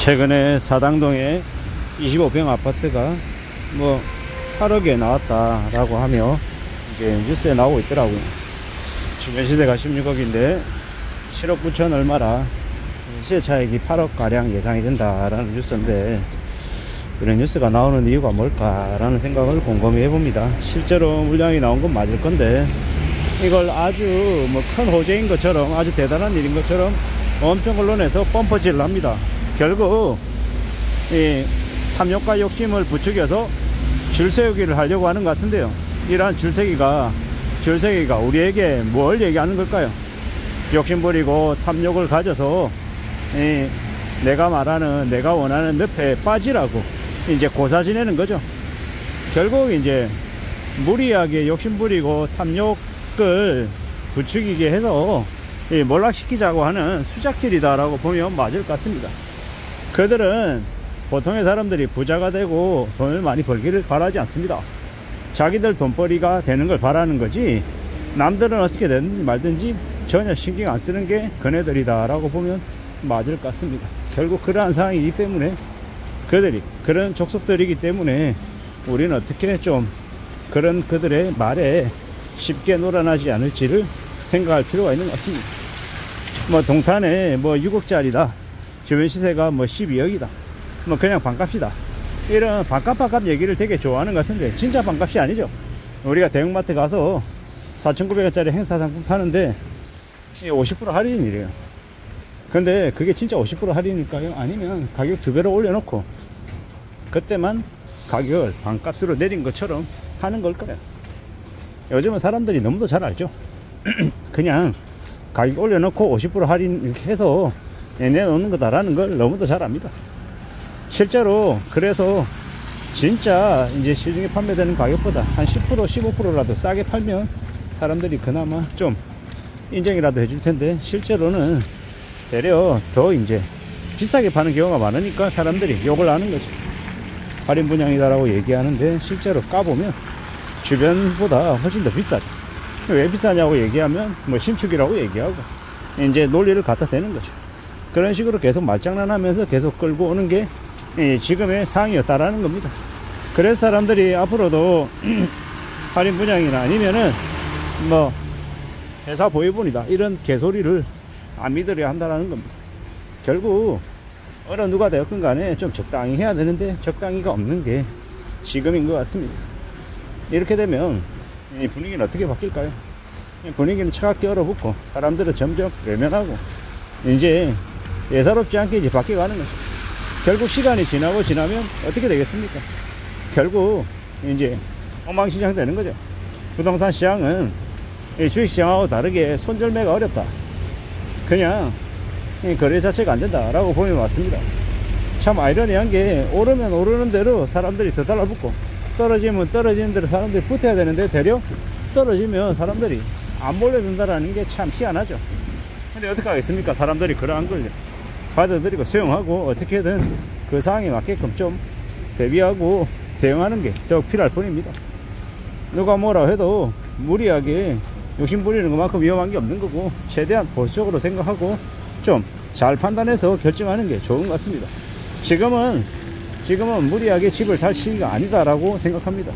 최근에 사당동에 25평 아파트가 뭐 8억에 나왔다라고 하며 이제 뉴스에 나오고 있더라고요. 주변 시세가 16억인데 7억 9천 얼마라 시세차익이 8억 가량 예상이 된다라는 뉴스인데, 그런 뉴스가 나오는 이유가 뭘까라는 생각을 곰곰이 해봅니다. 실제로 물량이 나온 건 맞을 건데, 이걸 아주 뭐 큰 호재인 것처럼, 아주 대단한 일인 것처럼 엄청 언론에서 펌퍼질을 합니다. 결국 이 탐욕과 욕심을 부추겨서 줄세우기를 하려고 하는 것 같은데요. 이러한 줄세기가 우리에게 뭘 얘기하는 걸까요? 욕심부리고 탐욕을 가져서 내가 말하는, 내가 원하는 늪에 빠지라고 이제 고사 지내는 거죠. 결국 이제 무리하게 욕심부리고 탐욕을 부추기게 해서 몰락시키자고 하는 수작질이다라고 보면 맞을 것 같습니다. 그들은 보통의 사람들이 부자가 되고 돈을 많이 벌기를 바라지 않습니다. 자기들 돈벌이가 되는 걸 바라는 거지, 남들은 어떻게 되든지 말든지 전혀 신경 안 쓰는 게 그네들이다 라고 보면 맞을 것 같습니다. 결국 그러한 상황이기 때문에, 그들이 그런 족속들이기 때문에 우리는 어떻게 좀 그런 그들의 말에 쉽게 놀아나지 않을지를 생각할 필요가 있는 것 같습니다. 뭐 동탄에 뭐 6억짜리다, 주변 시세가 뭐 12억이다, 뭐 그냥 반값이다, 이런 반값 얘기를 되게 좋아하는 것 같은데, 진짜 반값이 아니죠. 우리가 대형마트 가서 4,900원짜리 행사 상품 파는데 50% 할인이래요. 근데 그게 진짜 50% 할인일까요? 아니면 가격 2배로 올려놓고 그때만 가격을 반값으로 내린 것처럼 하는 걸까요? 요즘은 사람들이 너무도 잘 알죠. 그냥 가격 올려놓고 50% 할인 이렇게 해서 내놓는 거다라는 걸 너무도 잘 압니다. 실제로 그래서 진짜 이제 시중에 판매되는 가격보다 한 10% 15%라도 싸게 팔면 사람들이 그나마 좀 인정이라도 해줄 텐데, 실제로는 되려 더 이제 비싸게 파는 경우가 많으니까 사람들이 욕을 하는 거죠. 할인 분양이다라고 얘기하는데 실제로 까보면 주변보다 훨씬 더 비싸죠. 왜 비싸냐고 얘기하면 뭐 신축이라고 얘기하고 이제 논리를 갖다 대는 거죠. 그런 식으로 계속 말장난하면서 계속 끌고 오는 게 지금의 상황이었다라는 겁니다. 그래서 사람들이 앞으로도 할인 분양이나 아니면은 뭐 회사 보유분이다 이런 개소리를 안 믿으려 한다라는 겁니다. 결국 어느 누가 되었건 간에 좀 적당히 해야 되는데 적당히가 없는 게 지금인 것 같습니다. 이렇게 되면 이 분위기는 어떻게 바뀔까요? 분위기는 차갑게 얼어붙고 사람들은 점점 외면하고 이제 예사롭지 않게 이제 바뀌어가는 거죠. 결국 시간이 지나면 어떻게 되겠습니까? 결국 이제 엉망진창 되는 거죠. 부동산 시장은 주식시장하고 다르게 손절매가 어렵다. 그냥 거래 자체가 안 된다라고 보면 맞습니다. 참 아이러니한 게, 오르면 오르는 대로 사람들이 더 달라붙고 떨어지면 떨어지는 대로 사람들이 붙어야 되는데 되려 떨어지면 사람들이 안 몰려든다라는 게 참 희한하죠. 근데 어떻게 하겠습니까? 사람들이 그러한 걸 받아들이고 수용하고 어떻게든 그 상황에 맞게끔 좀 대비하고 대응하는 게 더 필요할 뿐입니다. 누가 뭐라 해도 무리하게 욕심 부리는 것만큼 위험한 게 없는 거고, 최대한 보수적으로 생각하고 좀 잘 판단해서 결정하는 게 좋은 것 같습니다. 지금은 무리하게 집을 살 시기가 아니다라고 생각합니다.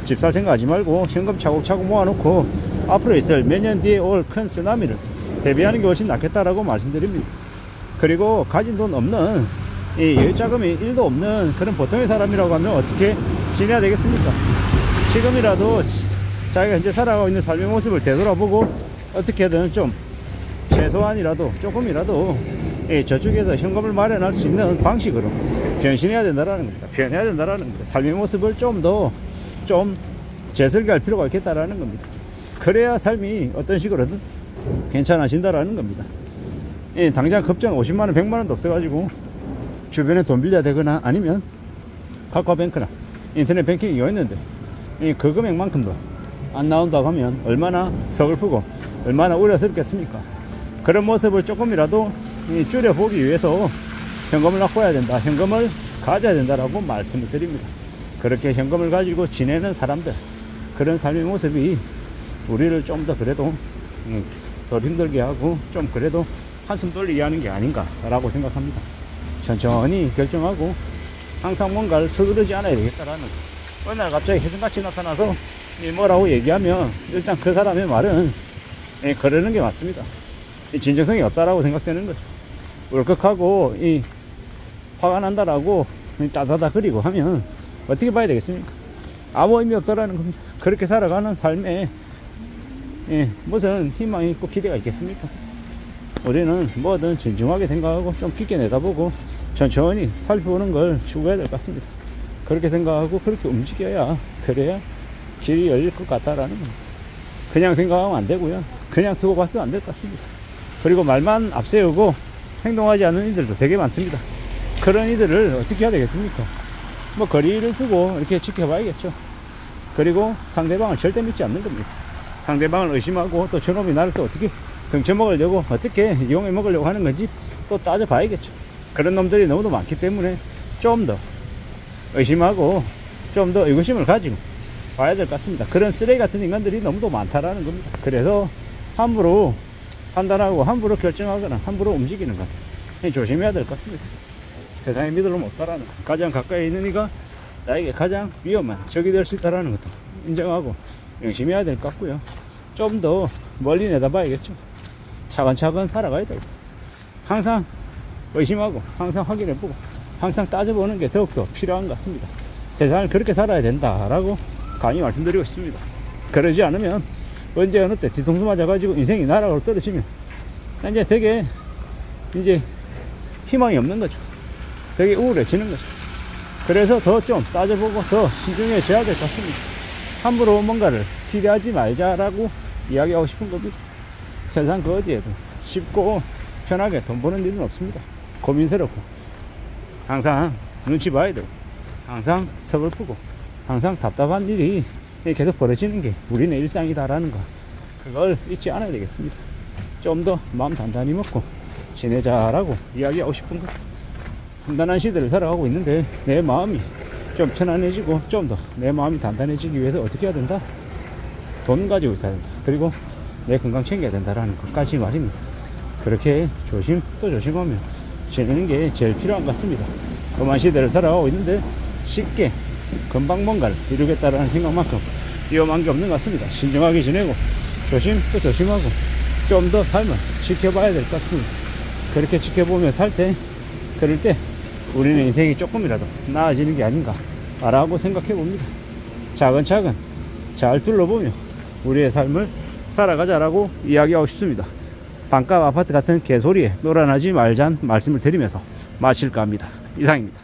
집 살 생각하지 말고 현금 차곡차곡 모아놓고 앞으로 있을 몇 년 뒤에 올 큰 쓰나미를 대비하는 게 훨씬 낫겠다라고 말씀드립니다. 그리고 가진 돈 없는, 이 여유자금이 1도 없는 그런 보통의 사람이라고 하면 어떻게 지내야 되겠습니까? 지금이라도 자기가 현재 살아가고 있는 삶의 모습을 되돌아보고 어떻게든 좀 최소한이라도 조금이라도 저쪽에서 현금을 마련할 수 있는 방식으로 변신해야 된다라는 겁니다. 변해야 된다라는 겁니다. 삶의 모습을 좀 더 재설계할 필요가 있겠다라는 겁니다. 그래야 삶이 어떤 식으로든 괜찮아진다라는 겁니다. 당장 급정 50만원 100만원도 없어가지고 주변에 돈 빌려야 되거나 아니면 카카오뱅크나 인터넷 뱅킹이 있는데 그 금액만큼도 안 나온다고 하면 얼마나 서글프고 얼마나 우려스럽겠습니까? 그런 모습을 조금이라도 줄여보기 위해서 현금을 낚아야 된다, 현금을 가져야 된다라고 말씀을 드립니다. 그렇게 현금을 가지고 지내는 사람들, 그런 삶의 모습이 우리를 좀 더 그래도 덜 힘들게 하고 좀 그래도 한숨 돌리게 하는 게 아닌가 라고 생각합니다. 천천히 결정하고 항상 뭔가를 서두르지 않아야 되겠다라는 거. 어느 날 갑자기 혜성같이 나타나서 뭐라고 얘기하면 일단 그 사람의 말은 거르는 게 맞습니다. 진정성이 없다라고 생각되는 거죠. 울컥하고 화가 난다라고 따다다 그리고 하면 어떻게 봐야 되겠습니까? 아무 의미 없다라는 겁니다. 그렇게 살아가는 삶에 무슨 희망이 있고 기대가 있겠습니까? 우리는 뭐든 진중하게 생각하고 좀 깊게 내다보고 천천히 살펴보는 걸 추구해야 될 것 같습니다. 그렇게 생각하고 그렇게 움직여야 그래야 길이 열릴 것 같다라는 겁니다. 그냥 생각하면 안 되고요. 그냥 두고 봐서도 안 될 것 같습니다. 그리고 말만 앞세우고 행동하지 않는 이들도 되게 많습니다. 그런 이들을 어떻게 해야 되겠습니까? 뭐 거리를 두고 이렇게 지켜봐야겠죠. 그리고 상대방을 절대 믿지 않는 겁니다. 상대방을 의심하고 또 저놈이 나를 또 어떻게 등쳐먹으려고 어떻게 이용해 먹으려고 하는 건지 또 따져봐야겠죠. 그런 놈들이 너무도 많기 때문에 좀 더 의심하고 좀 더 의구심을 가지고 봐야 될 것 같습니다. 그런 쓰레기 같은 인간들이 너무도 많다라는 겁니다. 그래서 함부로 판단하고 함부로 결정하거나 함부로 움직이는 건 조심해야 될 것 같습니다. 세상에 믿으러 못다라는 것, 가장 가까이 있는 이가 나에게 가장 위험한 적이 될 수 있다는 것도 인정하고 명심해야 될 것 같고요. 좀 더 멀리 내다봐야겠죠. 차근차근 살아가야 되고 항상 의심하고 항상 확인해보고 항상 따져보는 게 더욱더 필요한 것 같습니다. 세상을 그렇게 살아야 된다라고 강히 말씀드리고 싶습니다. 그러지 않으면 언제 어느 때 뒤통수 맞아가지고 인생이 나락으로 떨어지면 이제 되게 희망이 없는 거죠. 되게 우울해지는 거죠. 그래서 더 좀 따져보고 더 신중해져야 될 것 같습니다. 함부로 뭔가를 기대하지 말자라고 이야기하고 싶은 겁니다. 세상 그 어디에도 쉽고 편하게 돈 버는 일은 없습니다. 고민스럽고 항상 눈치 봐야 되고 항상 서글프고 항상 답답한 일이 계속 벌어지는 게 우리의 일상이다라는 거, 그걸 잊지 않아야 되겠습니다. 좀 더 마음 단단히 먹고 지내자라고 이야기하고 싶은 거. 험난한 시대를 살아가고 있는데 내 마음이 좀 편안해지고 좀 더 내 마음이 단단해지기 위해서 어떻게 해야 된다? 돈 가지고 있어야 된다. 그리고 내 건강 챙겨야 된다라는 것까지 말입니다. 그렇게 조심 또 조심하면 지내는 게 제일 필요한 것 같습니다. 험한 시대를 살아가고 있는데 쉽게 금방 뭔가를 이루겠다라는 생각만큼 위험한 게 없는 것 같습니다. 신중하게 지내고 조심 또 조심하고 좀 더 삶을 지켜봐야 될 것 같습니다. 그렇게 지켜보며 살 때, 그럴 때 우리는 인생이 조금이라도 나아지는 게 아닌가 라고 생각해 봅니다. 차근차근 잘 둘러보며 우리의 삶을 살아가자라고 이야기하고 싶습니다. 반값 아파트 같은 개소리에 놀아나지 말자는 말씀을 드리면서 마칠까 합니다. 이상입니다.